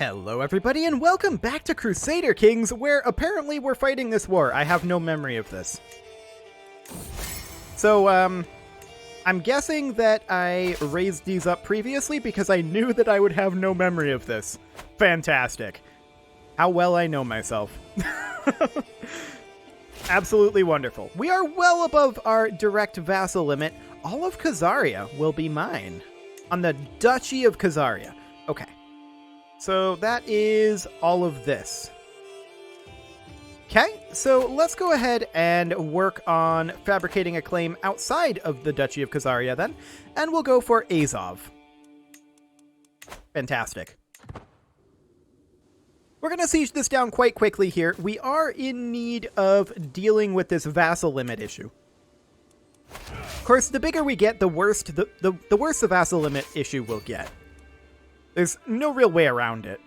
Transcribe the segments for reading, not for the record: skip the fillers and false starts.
Hello everybody and welcome back to Crusader Kings, where apparently we're fighting this war. I have no memory of this. So, I'm guessing that I raised these up previously because I knew that I would have no memory of this. Fantastic. How well I know myself. Absolutely wonderful. We are well above our direct vassal limit. All of Khazaria will be mine. On the Duchy of Khazaria. Okay. So that is all of this. Okay, so let's go ahead and work on fabricating a claim outside of the Duchy of Khazaria then, and we'll go for Azov. Fantastic. We're going to siege this down quite quickly here. We are in need of dealing with this vassal limit issue. Of course, the bigger we get, the worse the vassal limit issue will get. There's no real way around it.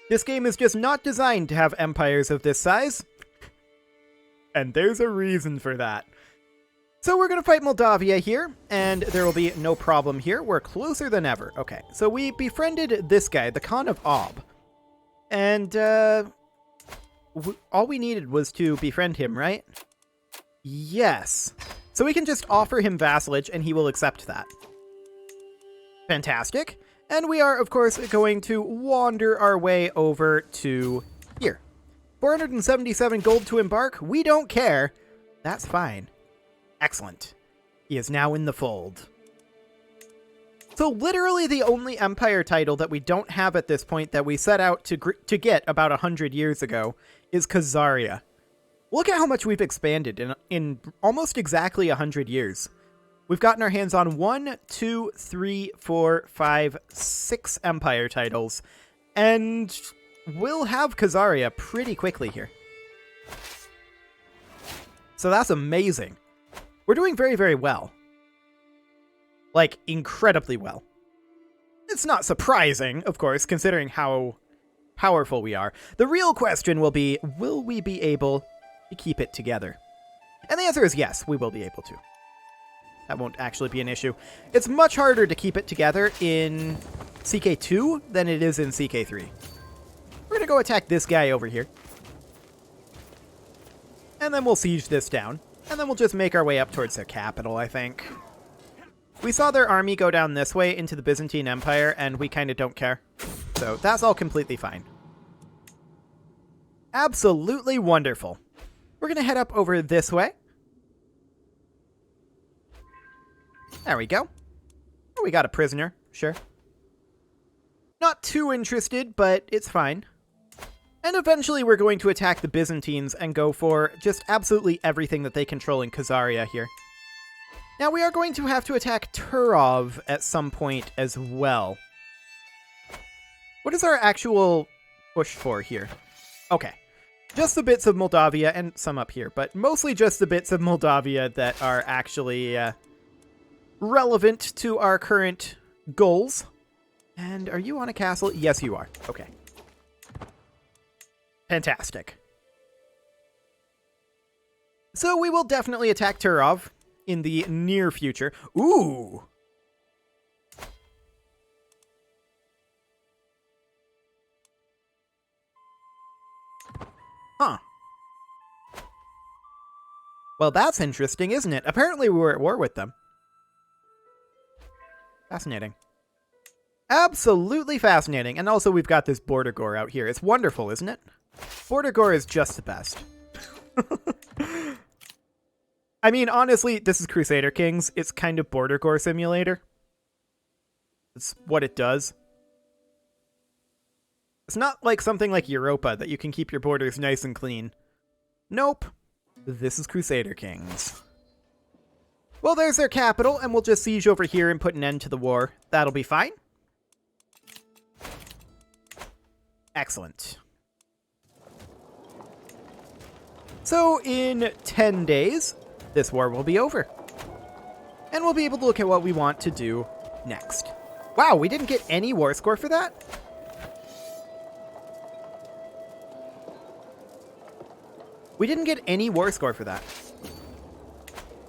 This game is just not designed to have empires of this size. And there's a reason for that. So we're going to fight Moldavia here, and there will be no problem here. We're closer than ever. Okay, so we befriended this guy, the Khan of Ob. And all we needed was to befriend him, right? Yes. So we can just offer him vassalage, and he will accept that. Fantastic. And we are, of course, going to wander our way over to here. 477 gold to embark. We don't care. That's fine. Excellent. He is now in the fold. So literally the only empire title that we don't have at this point that we set out to get about 100 years ago is Khazaria. Look at how much we've expanded in almost exactly 100 years. We've gotten our hands on 1, 2, 3, 4, 5, 6 empire titles, and we'll have Khazaria pretty quickly here. So that's amazing. We're doing very, very well. Like, incredibly well. It's not surprising, of course, considering how powerful we are. The real question will be, will we be able to keep it together? And the answer is yes, we will be able to. That won't actually be an issue. It's much harder to keep it together in CK2 than it is in CK3. We're going to go attack this guy over here. And then we'll siege this down. And then we'll just make our way up towards their capital, I think. We saw their army go down this way into the Byzantine Empire, and we kind of don't care. So that's all completely fine. Absolutely wonderful. We're going to head up over this way. There we go. Oh, we got a prisoner. Sure. Not too interested, but it's fine. And eventually we're going to attack the Byzantines and go for just absolutely everything that they control in Khazaria here. Now we are going to have to attack Turov at some point as well. What is our actual push for here? Okay. Just the bits of Moldavia and some up here, but mostly just the bits of Moldavia that are actually relevant to our current goals. And are you on a castle? Yes, you are. Okay. Fantastic. So we will definitely attack Turov in the near future. Ooh! Huh. Well, that's interesting, isn't it? Apparently we were at war with them. Fascinating. Absolutely fascinating. And also we've got this border gore out here. It's wonderful, isn't it? Border gore is just the best. I mean, honestly, this is Crusader Kings. It's kind of border gore simulator. It's what it does. It's not like something like Europa that you can keep your borders nice and clean. Nope. This is Crusader Kings. Well, there's their capital, and we'll just siege over here and put an end to the war. That'll be fine. Excellent. So, in 10 days, this war will be over. And we'll be able to look at what we want to do next. Wow, we didn't get any war score for that? We didn't get any war score for that.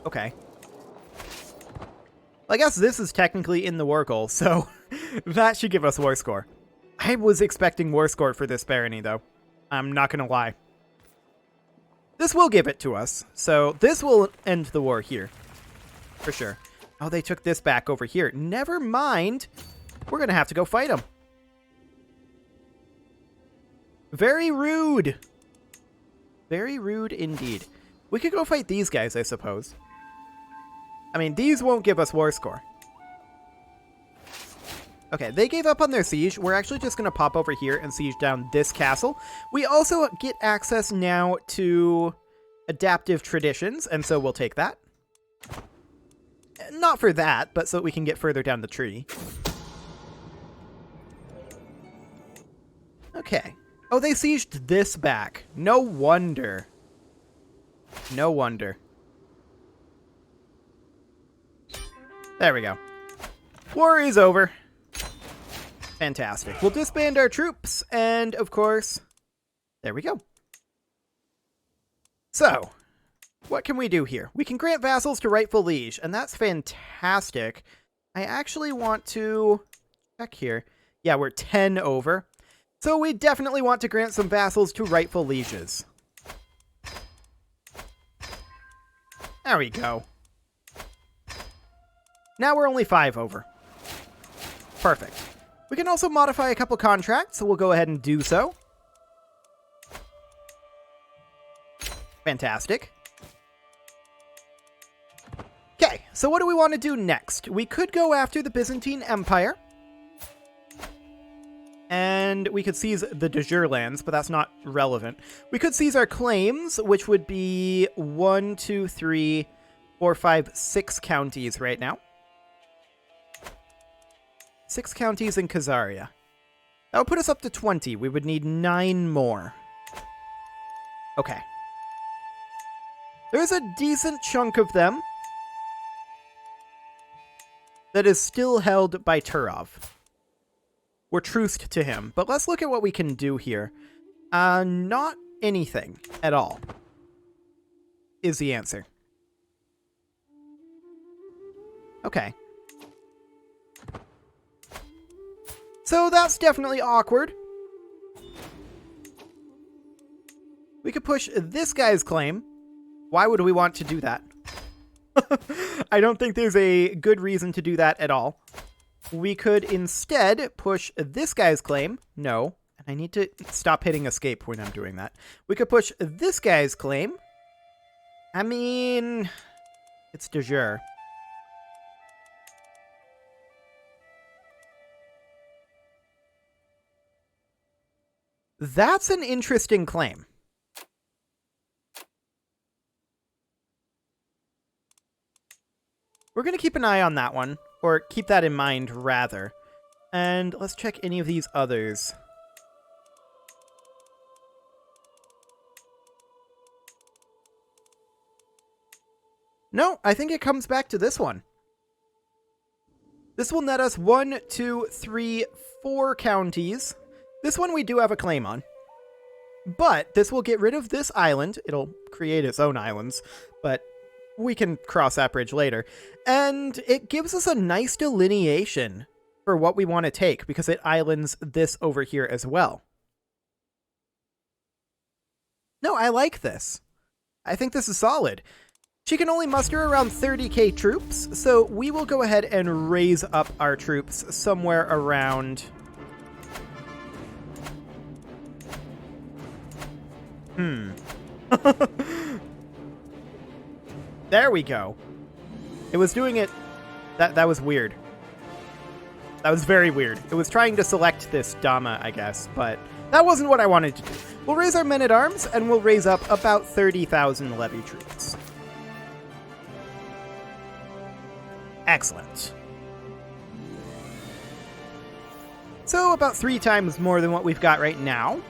Okay. I guess this is technically in the war goal, so That should give us war score. I was expecting war score for this barony, though. I'm not going to lie. This will give it to us, so this will end the war here. For sure. Oh, they took this back over here. Never mind. We're going to have to go fight them. Very rude. Very rude indeed. We could go fight these guys, I suppose. I mean, these won't give us war score. Okay, they gave up on their siege. We're actually just going to pop over here and siege down this castle. We also get access now to adaptive traditions, and so we'll take that. Not for that, but so we can get further down the tree. Okay. Oh, they sieged this back. No wonder. No wonder. There we go. War is over. Fantastic. We'll disband our troops, and of course, there we go. So, what can we do here? We can grant vassals to rightful liege, and that's fantastic. I actually want to check here. Yeah, we're 10 over. So we definitely want to grant some vassals to rightful lieges. There we go. Now we're only 5 over. Perfect. We can also modify a couple contracts, so we'll go ahead and do so. Fantastic. Okay, so what do we want to do next? We could go after the Byzantine Empire. And we could seize the de jure lands, but that's not relevant. We could seize our claims, which would be 1, 2, 3, 4, 5, 6 counties right now. 6 counties in Khazaria. That would put us up to 20. We would need 9 more. Okay. There's a decent chunk of them that is still held by Turov. We're truthed to him, but let's look at what we can do here. Not anything at all is the answer. Okay. So that's definitely awkward. We could push this guy's claim. Why would we want to do that? I don't think there's a good reason to do that at all. We could instead push this guy's claim. No. And I need to stop hitting escape when I'm doing that. We could push this guy's claim. I mean, it's de jure. That's an interesting claim. We're going to keep an eye on that one. Or keep that in mind, rather. And let's check any of these others. No, I think it comes back to this one. This will net us 1, 2, 3, 4 counties. This one we do have a claim on. But this will get rid of this island. It'll create its own islands. But we can cross that bridge later. And it gives us a nice delineation for what we want to take, because it islands this over here as well. No, I like this. I think this is solid. She can only muster around 30k troops, so we will go ahead and raise up our troops somewhere around... There we go. It was doing it... That was weird. That was very weird. It was trying to select this Dama, I guess, but that wasn't what I wanted to do. We'll raise our men-at-arms, and we'll raise up about 30,000 levy troops. Excellent. So about 3 times more than what we've got right now.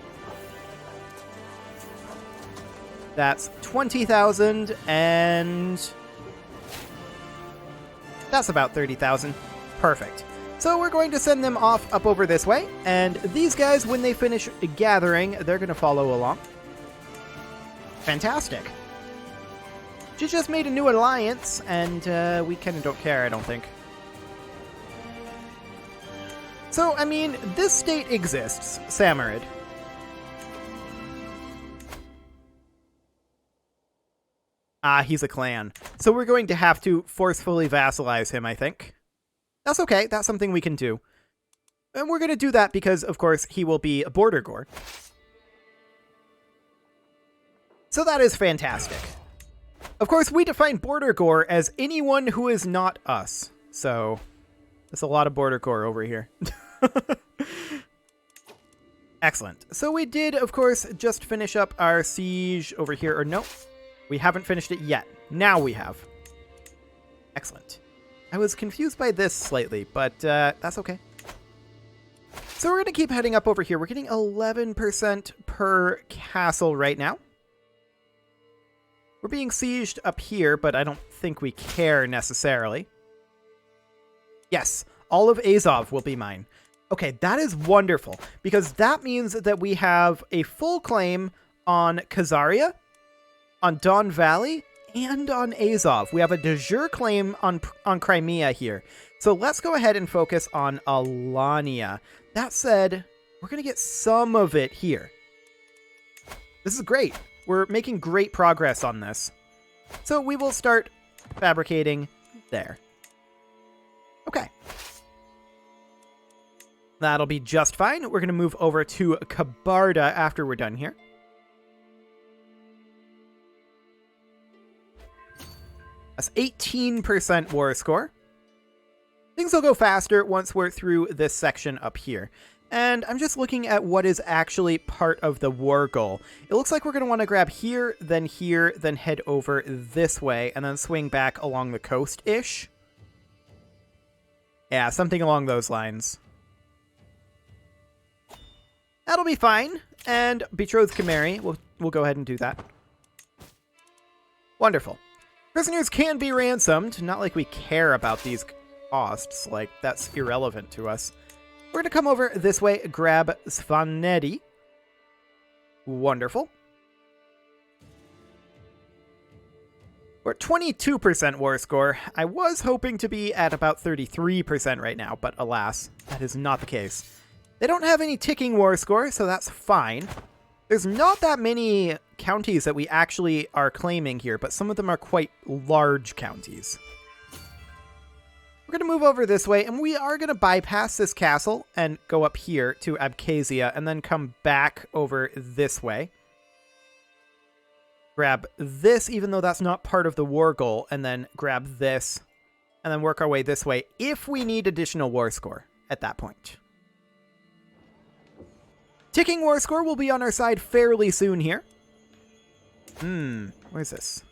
That's 20,000, and that's about 30,000. Perfect. So we're going to send them off up over this way, and these guys, when they finish gathering, they're going to follow along. Fantastic. She just made a new alliance, and we kind of don't care, I don't think. So, I mean, this state exists, Samarid. Ah, he's a clan. So we're going to have to forcefully vassalize him, I think. That's okay, that's something we can do. And we're going to do that because, of course, he will be a border gore. So that is fantastic. Of course, we define border gore as anyone who is not us. So, there's a lot of border gore over here. Excellent. So we did, of course, just finish up our siege over here. Or no, we haven't finished it yet. Now we have. Excellent. I was confused by this slightly, but that's okay. So we're going to keep heading up over here. We're getting 11% per castle right now. We're being sieged up here, but I don't think we care necessarily. Yes, all of Azov will be mine. Okay, that is wonderful, because that means that we have a full claim on Khazaria, on Don Valley, and on Azov. We have a de jure claim on Crimea here. So let's go ahead and focus on Alania. That said, we're going to get some of it here. This is great. We're making great progress on this. So we will start fabricating there. Okay. That'll be just fine. We're going to move over to Kabarda after we're done here. That's 18% war score. Things will go faster once we're through this section up here. And I'm just looking at what is actually part of the war goal. It looks like we're going to want to grab here, then head over this way, and then swing back along the coast-ish. Yeah, something along those lines. That'll be fine. And Betrothed Chimeri, we'll go ahead and do that. Wonderful. Prisoners can be ransomed. Not like we care about these costs. Like, that's irrelevant to us. We're going to come over this way, grab Svanedi. Wonderful. We're at 22% war score. I was hoping to be at about 33% right now, but alas, that is not the case. They don't have any ticking war score, so that's fine. There's not that many counties that we actually are claiming here, but some of them are quite large counties. We're going to move over this way, and we are going to bypass this castle and go up here to Abkhazia, and then come back over this way. Grab this, even though that's not part of the war goal, and then grab this, and then work our way this way if we need additional war score at that point. Ticking war score will be on our side fairly soon here. Where's this?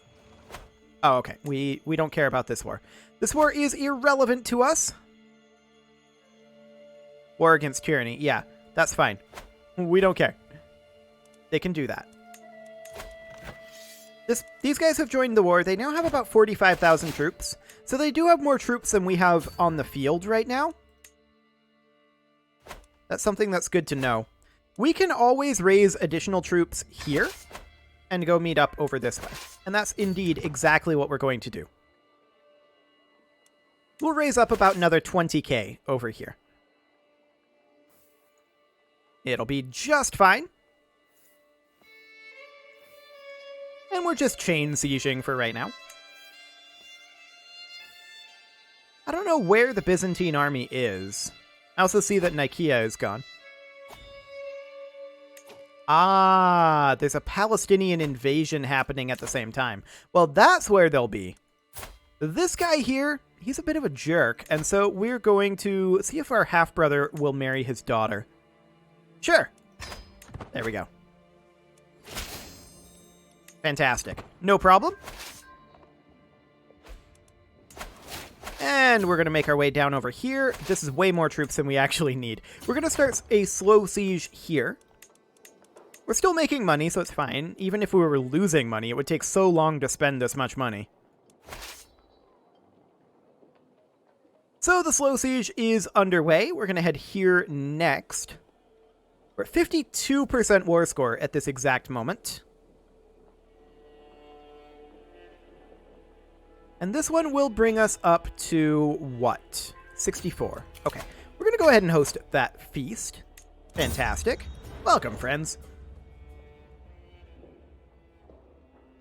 Oh, okay. We don't care about this war. This war is irrelevant to us. War against tyranny. Yeah, that's fine. We don't care. They can do that. These guys have joined the war. They now have about 45,000 troops. So they do have more troops than we have on the field right now. That's something that's good to know. We can always raise additional troops here and go meet up over this way. And that's indeed exactly what we're going to do. We'll raise up about another 20k over here. It'll be just fine. And we're just chain sieging for right now. I don't know where the Byzantine army is. I also see that Nicaea is gone. Ah, there's a Palestinian invasion happening at the same time. Well, that's where they'll be. This guy here, he's a bit of a jerk, and so we're going to see if our half-brother will marry his daughter. Sure. There we go. Fantastic. No problem. And we're going to make our way down over here. This is way more troops than we actually need. We're going to start a slow siege here. We're still making money, so it's fine. Even if we were losing money, it would take so long to spend this much money. So the slow siege is underway. We're going to head here next. We're at 52% war score at this exact moment. And this one will bring us up to what? 64. Okay. We're going to go ahead and host that feast. Fantastic. Welcome, friends.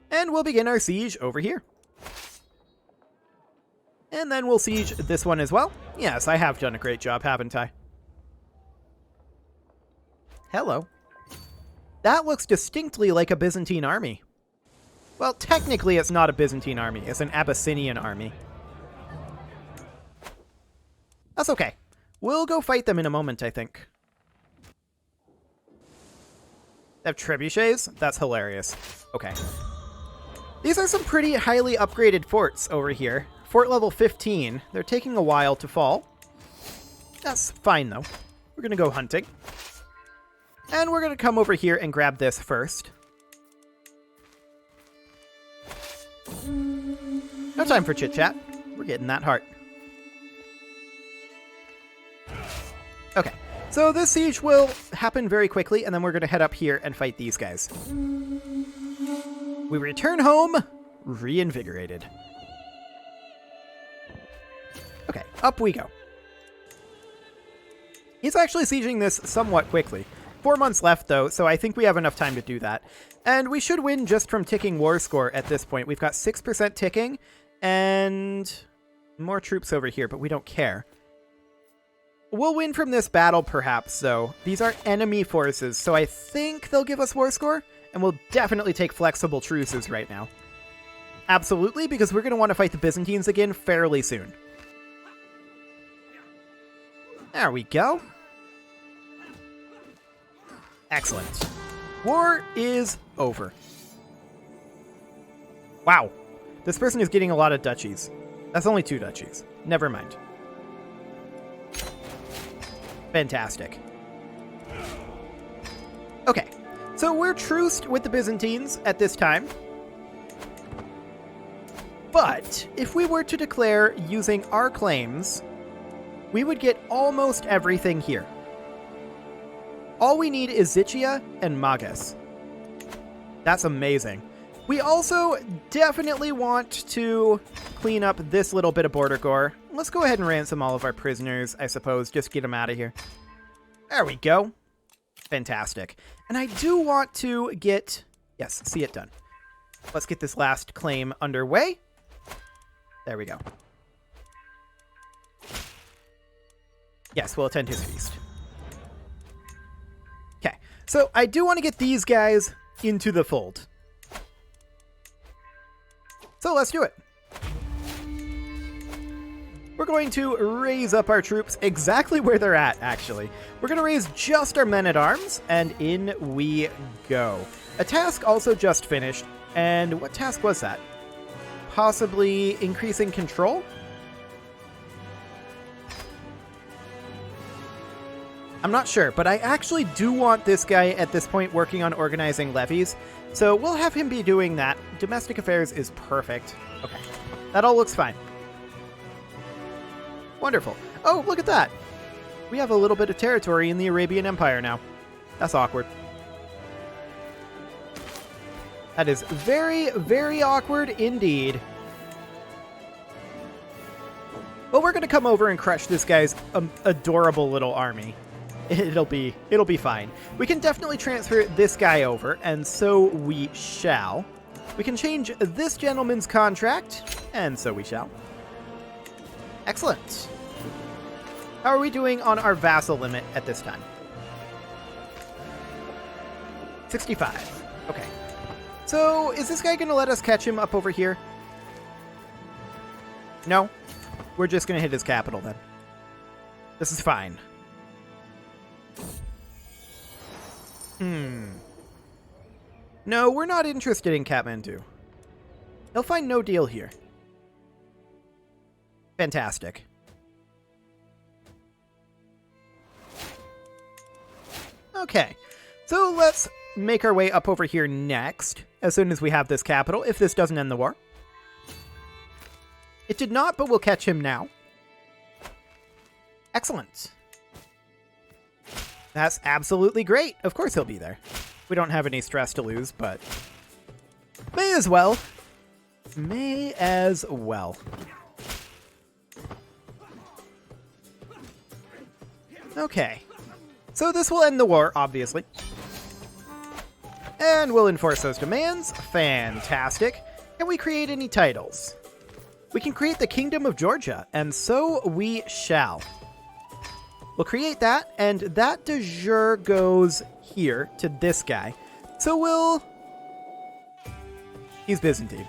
And we'll begin our siege over here. And then we'll siege this one as well. Yes, I have done a great job, haven't I? Hello. That looks distinctly like a Byzantine army. Well, technically it's not a Byzantine army. It's an Abyssinian army. That's okay. We'll go fight them in a moment, I think. They have trebuchets? That's hilarious. Okay. These are some pretty highly upgraded forts over here. Fort level 15. They're taking a while to fall. That's fine, though. We're going to go hunting. And we're going to come over here and grab this first. No time for chit-chat. We're getting that heart. Okay, so this siege will happen very quickly, and then we're going to head up here and fight these guys. We return home reinvigorated. Okay, up we go. He's actually sieging this somewhat quickly. 4 months left, though, so I think we have enough time to do that. And we should win just from ticking war score at this point. We've got 6% ticking, and more troops over here, but we don't care. We'll win from this battle, perhaps, though. These are enemy forces, so I think they'll give us war score, and we'll definitely take flexible truces right now. Absolutely, because we're going to want to fight the Byzantines again fairly soon. There we go. Excellent. War is over. Wow. This person is getting a lot of duchies. That's only 2 duchies. Never mind. Fantastic. Okay. So we're truced with the Byzantines at this time. But if we were to declare using our claims, we would get almost everything here. All we need is Zichia and Magus. That's amazing. We also definitely want to clean up this little bit of border gore. Let's go ahead and ransom all of our prisoners, I suppose. Just get them out of here. There we go. Fantastic. And I do want to get... Yes, see it done. Let's get this last claim underway. There we go. Yes, we'll attend his feast. Okay, so I do want to get these guys into the fold. So let's do it. We're going to raise up our troops exactly where they're at, actually. We're going to raise just our men-at-arms, and in we go. A task also just finished, and what task was that? Possibly increasing control? I'm not sure, but I actually do want this guy at this point working on organizing levies, so we'll have him be doing that. Domestic affairs is perfect. Okay, that all looks fine. Wonderful. Oh, look at that. We have a little bit of territory in the Arabian Empire now. That's awkward. That is very, very awkward indeed. Well, we're going to come over and crush this guy's adorable little army. It'll be fine. We can definitely transfer this guy over, and so we shall. We can change this gentleman's contract, and so we shall. Excellent. How are we doing on our vassal limit at this time? 65. Okay. So, is this guy going to let us catch him up over here? No? We're just going to hit his capital then. This is fine. No, we're not interested in Kathmandu. He'll find no deal here. Fantastic. Okay, so let's make our way up over here next, as soon as we have this capital, if this doesn't end the war. It did not, but we'll catch him now. Excellent. That's absolutely great. Of course he'll be there. We don't have any stress to lose, but may as well. May as well. Okay. So this will end the war, obviously. And we'll enforce those demands. Fantastic. Can we create any titles? We can create the Kingdom of Georgia, and so we shall. We'll create that, and that de jure goes here to this guy. So we'll... He's Byzantine.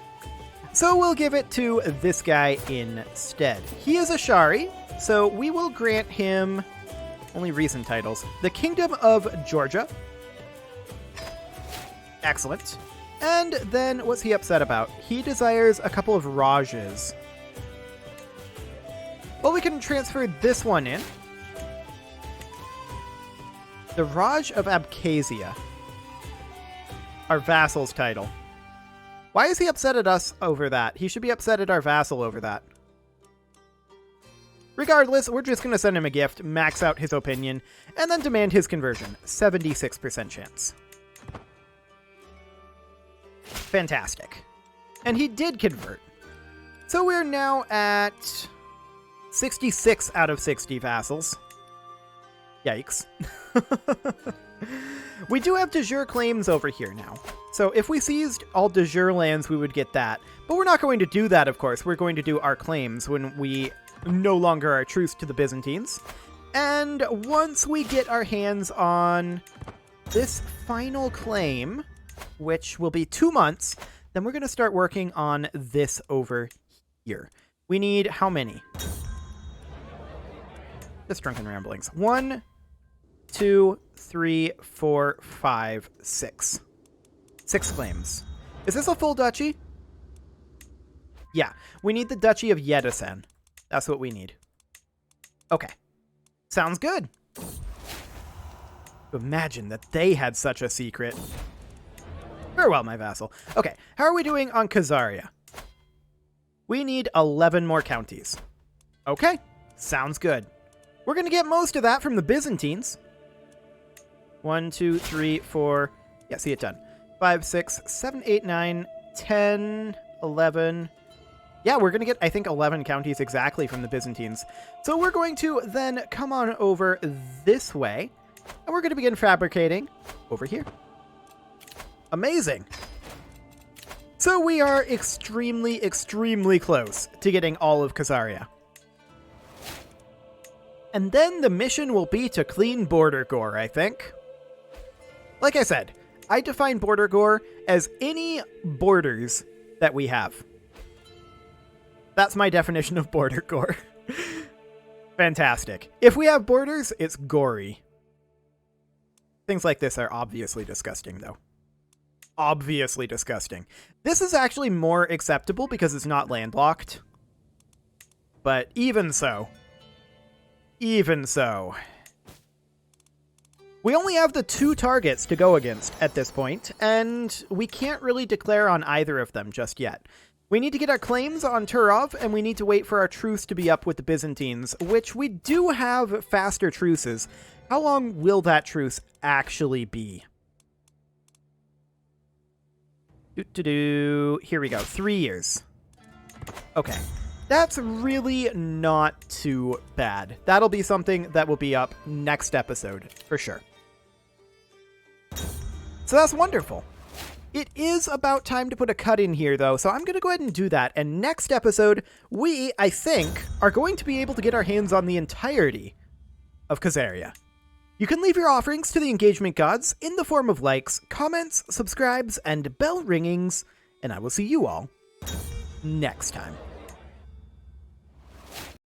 So we'll give it to this guy instead. He is a Shari, so we will grant him only recent titles. The Kingdom of Georgia. Excellent. And then, what's he upset about? He desires a couple of Rajas. Well, we can transfer this one in. The Raj of Abkhazia. Our vassal's title. Why is he upset at us over that? He should be upset at our vassal over that. Regardless, we're just going to send him a gift, max out his opinion, and then demand his conversion. 76% chance. Fantastic. And he did convert. So we're now at 66 out of 60 vassals. Yikes. We do have de jure claims over here now. So if we seized all de jure lands, we would get that. But we're not going to do that, of course. We're going to do our claims when we no longer are truce to the Byzantines. And once we get our hands on this final claim, which will be 2 months, then we're going to start working on this over here. We need how many? Just drunken ramblings. 1, 2, 3, 4, 5, 6. 6 claims. Is this a full duchy? Yeah, we need the Duchy of Yedisen. That's what we need. Okay. Sounds good. Imagine that they had such a secret. Farewell, my vassal. Okay, how are we doing on Khazaria? We need 11 more counties. Okay, sounds good. We're going to get most of that from the Byzantines. 1, 2, 3, 4. Yeah, see it done. 5, 6, 7, 8, 9, 10, 11. Yeah, we're going to get, I think, 11 counties exactly from the Byzantines. So we're going to then come on over this way, and we're going to begin fabricating over here. Amazing. So we are extremely, extremely close to getting all of Khazaria. And then the mission will be to clean border gore, I think. Like I said, I define border gore as any borders that we have. That's my definition of border gore. Fantastic. If we have borders, it's gory. Things like this are obviously disgusting, though. Obviously disgusting. This is actually more acceptable because it's not landlocked. But even so. Even so. We only have the 2 targets to go against at this point, and we can't really declare on either of them just yet. We need to get our claims on Turov, and we need to wait for our truce to be up with the Byzantines, which we do have faster truces. How long will that truce actually be? Here we go. 3 years. Okay. That's really not too bad. That'll be something that will be up next episode, for sure. So that's wonderful. It is about time to put a cut in here, though, so I'm going to go ahead and do that. And next episode, we, I think, are going to be able to get our hands on the entirety of Khazaria. You can leave your offerings to the engagement gods in the form of likes, comments, subscribes, and bell ringings, and I will see you all next time.